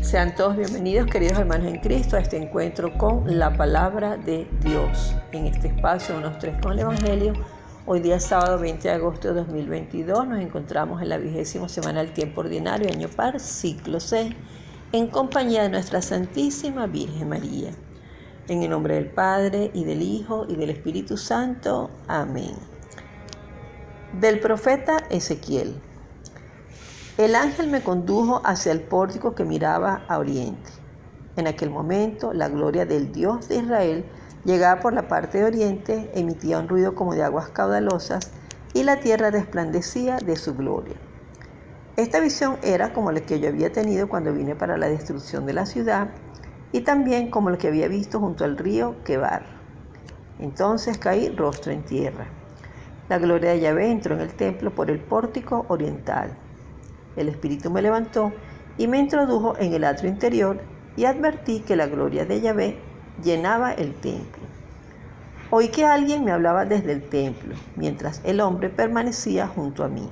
Sean todos bienvenidos, queridos hermanos en Cristo, a este encuentro con la palabra de Dios. En este espacio, unos tres con el Evangelio. Hoy día sábado 20 de agosto de 2022 nos encontramos en la 20ª semana del tiempo ordinario, año par, ciclo C, en compañía de nuestra Santísima Virgen María. En el nombre del Padre, y del Hijo, y del Espíritu Santo. Amén. Del profeta Ezequiel. El ángel me condujo hacia el pórtico que miraba a oriente. En aquel momento, la gloria del Dios de Israel llegaba por la parte de oriente, emitía un ruido como de aguas caudalosas, y la tierra resplandecía de su gloria. Esta visión era como la que yo había tenido cuando vine para la destrucción de la ciudad, y también como la que había visto junto al río Quebar. Entonces caí rostro en tierra. La gloria de Yahvé entró en el templo por el pórtico oriental. El Espíritu me levantó y me introdujo en el atrio interior, y advertí que la gloria de Yahvé llenaba el templo. Oí que alguien me hablaba desde el templo, mientras el hombre permanecía junto a mí.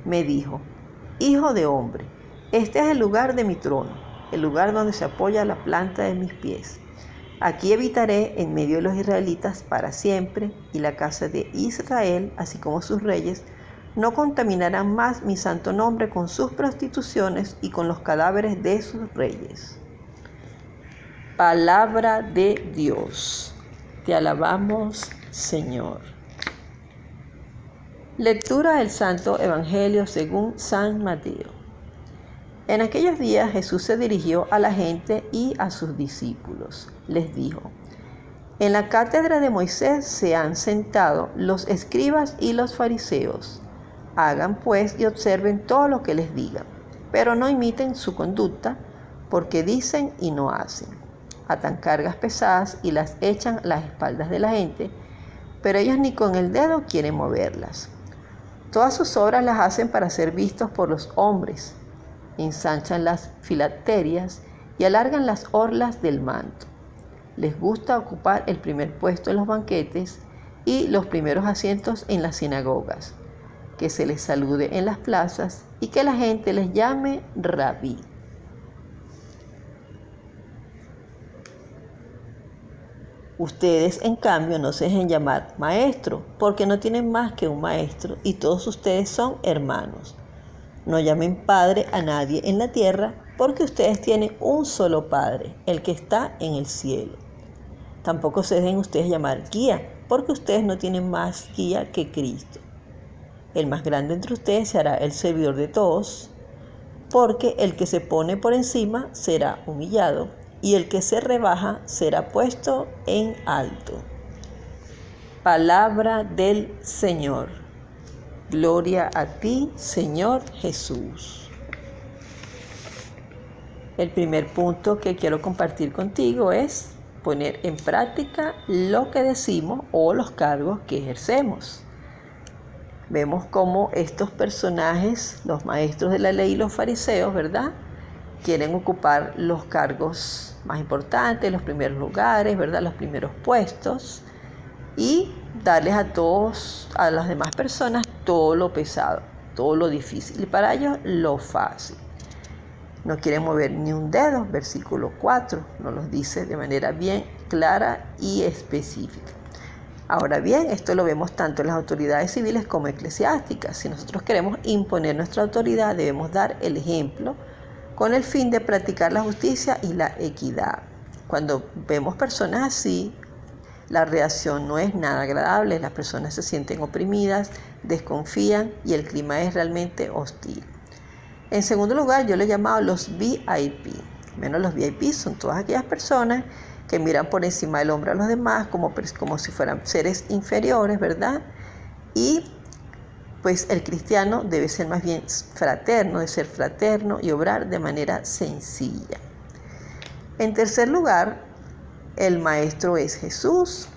Me dijo: Hijo de hombre, este es el lugar de mi trono, el lugar donde se apoya la planta de mis pies. Aquí habitaré en medio de los israelitas para siempre, y la casa de Israel, así como sus reyes, no contaminarán más mi santo nombre con sus prostituciones y con los cadáveres de sus reyes. Palabra de Dios. Te alabamos, Señor. Lectura del Santo Evangelio según San Mateo. En aquellos días Jesús se dirigió a la gente y a sus discípulos. Les dijo: En la cátedra de Moisés se han sentado los escribas y los fariseos. Hagan pues y observen todo lo que les digan, pero no imiten su conducta, porque dicen y no hacen. Atan cargas pesadas y las echan a las espaldas de la gente, pero ellos ni con el dedo quieren moverlas. Todas sus obras las hacen para ser vistos por los hombres. Ensanchan las filacterias y alargan las orlas del manto. Les gusta ocupar el primer puesto en los banquetes y los primeros asientos en las sinagogas, que se les salude en las plazas y que la gente les llame Rabí. Ustedes, en cambio, no se dejen llamar maestro, porque no tienen más que un maestro, y todos ustedes son hermanos. No llamen padre a nadie en la tierra, porque ustedes tienen un solo Padre, el que está en el cielo. Tampoco se dejen ustedes llamar guía, porque ustedes no tienen más guía que Cristo. El más grande entre ustedes se hará el servidor de todos, porque el que se pone por encima será humillado, y el que se rebaja será puesto en alto. Palabra del Señor. Gloria a ti, Señor Jesús. El primer punto que quiero compartir contigo es poner en práctica lo que decimos o los cargos que ejercemos. Vemos cómo estos personajes, los maestros de la ley y los fariseos, ¿verdad?, quieren ocupar los cargos más importantes, los primeros lugares, ¿verdad?, los primeros puestos, y darles a todos, a las demás personas, todo lo pesado, todo lo difícil, y para ellos lo fácil. No quieren mover ni un dedo, versículo 4, nos lo dice de manera bien clara y específica. Ahora bien, esto lo vemos tanto en las autoridades civiles como eclesiásticas. Si nosotros queremos imponer nuestra autoridad, debemos dar el ejemplo con el fin de practicar la justicia y la equidad. Cuando vemos personas así, la reacción no es nada agradable, las personas se sienten oprimidas, desconfían y el clima es realmente hostil. En segundo lugar, yo le he llamado los VIP. Menos los VIP son todas aquellas personas que miran por encima del hombro a los demás como si fueran seres inferiores, ¿verdad? Y pues el cristiano debe ser más bien fraterno, de ser fraterno y obrar de manera sencilla. En tercer lugar, el maestro es Jesús.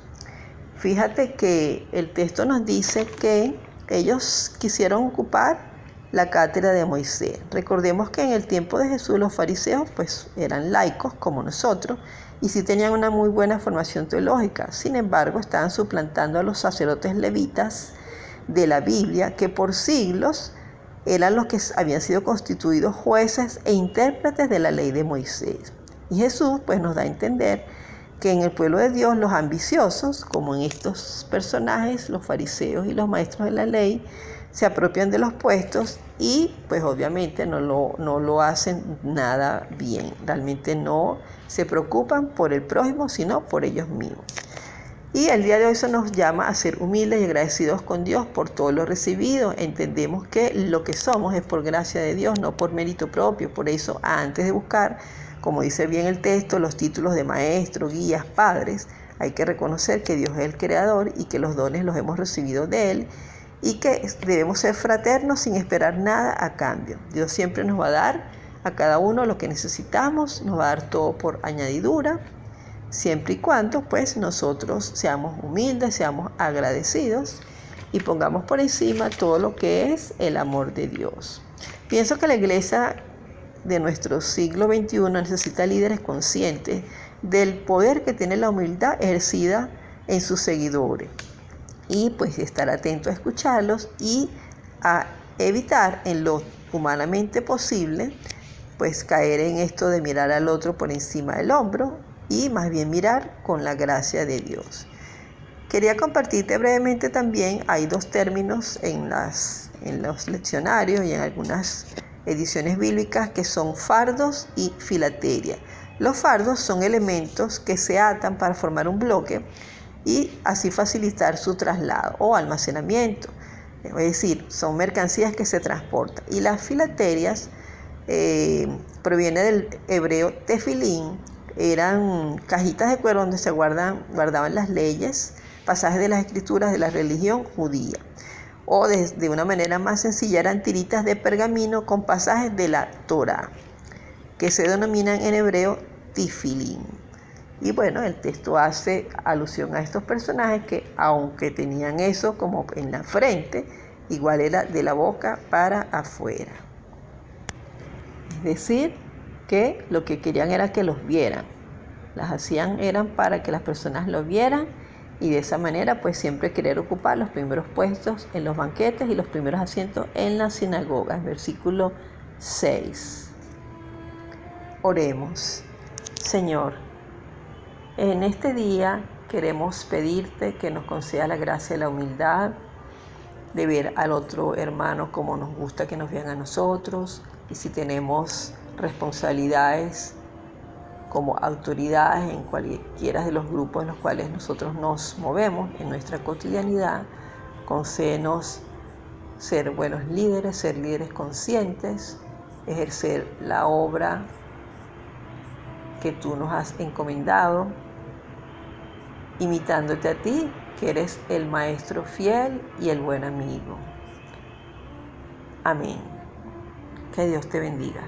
Fíjate que el texto nos dice que ellos quisieron ocupar la cátedra de Moisés. Recordemos que en el tiempo de Jesús los fariseos pues eran laicos como nosotros y sí tenían una muy buena formación teológica. Sin embargo, estaban suplantando a los sacerdotes levitas de la Biblia, que por siglos eran los que habían sido constituidos jueces e intérpretes de la ley de Moisés. Y Jesús pues nos da a entender que en el pueblo de Dios los ambiciosos, como en estos personajes, los fariseos y los maestros de la ley, se apropian de los puestos y pues obviamente no lo hacen nada bien. Realmente no se preocupan por el prójimo, sino por ellos mismos. Y el día de hoy eso nos llama a ser humildes y agradecidos con Dios por todo lo recibido. Entendemos que lo que somos es por gracia de Dios, no por mérito propio. Por eso, antes de buscar, como dice bien el texto, los títulos de maestro, guías, padres, hay que reconocer que Dios es el creador y que los dones los hemos recibido de Él y que debemos ser fraternos sin esperar nada a cambio. Dios siempre nos va a dar a cada uno lo que necesitamos, nos va a dar todo por añadidura, siempre y cuando pues nosotros seamos humildes, seamos agradecidos y pongamos por encima todo lo que es el amor de Dios. Pienso que la iglesia de nuestro siglo XXI necesita líderes conscientes del poder que tiene la humildad ejercida en sus seguidores y pues estar atento a escucharlos y a evitar en lo humanamente posible pues caer en esto de mirar al otro por encima del hombro y más bien mirar con la gracia de Dios. Quería compartirte brevemente también, hay dos términos en los leccionarios y en algunas ediciones bíblicas que son fardos y filateria. Los fardos son elementos que se atan para formar un bloque y así facilitar su traslado o almacenamiento. Es decir, son mercancías que se transportan. Y las filaterias proviene del hebreo tefilín, eran cajitas de cuero donde se guardaban las leyes, pasajes de las escrituras de la religión judía. O de una manera más sencilla eran tiritas de pergamino con pasajes de la Torá, que se denominan en hebreo tefilín. Y bueno, el texto hace alusión a estos personajes que aunque tenían eso como en la frente, igual era de la boca para afuera. Es decir, que lo que querían era que los vieran. Las hacían eran para que las personas los vieran y de esa manera pues siempre querer ocupar los primeros puestos en los banquetes y los primeros asientos en las sinagogas. Versículo 6. Oremos. Señor, en este día queremos pedirte que nos concedas la gracia de la humildad, de ver al otro hermano como nos gusta que nos vean a nosotros, y si tenemos responsabilidades como autoridades en cualquiera de los grupos en los cuales nosotros nos movemos en nuestra cotidianidad, concédenos ser buenos líderes, ser líderes conscientes, ejercer la obra que tú nos has encomendado, imitándote a ti, que eres el maestro fiel y el buen amigo. Amén. Que Dios te bendiga.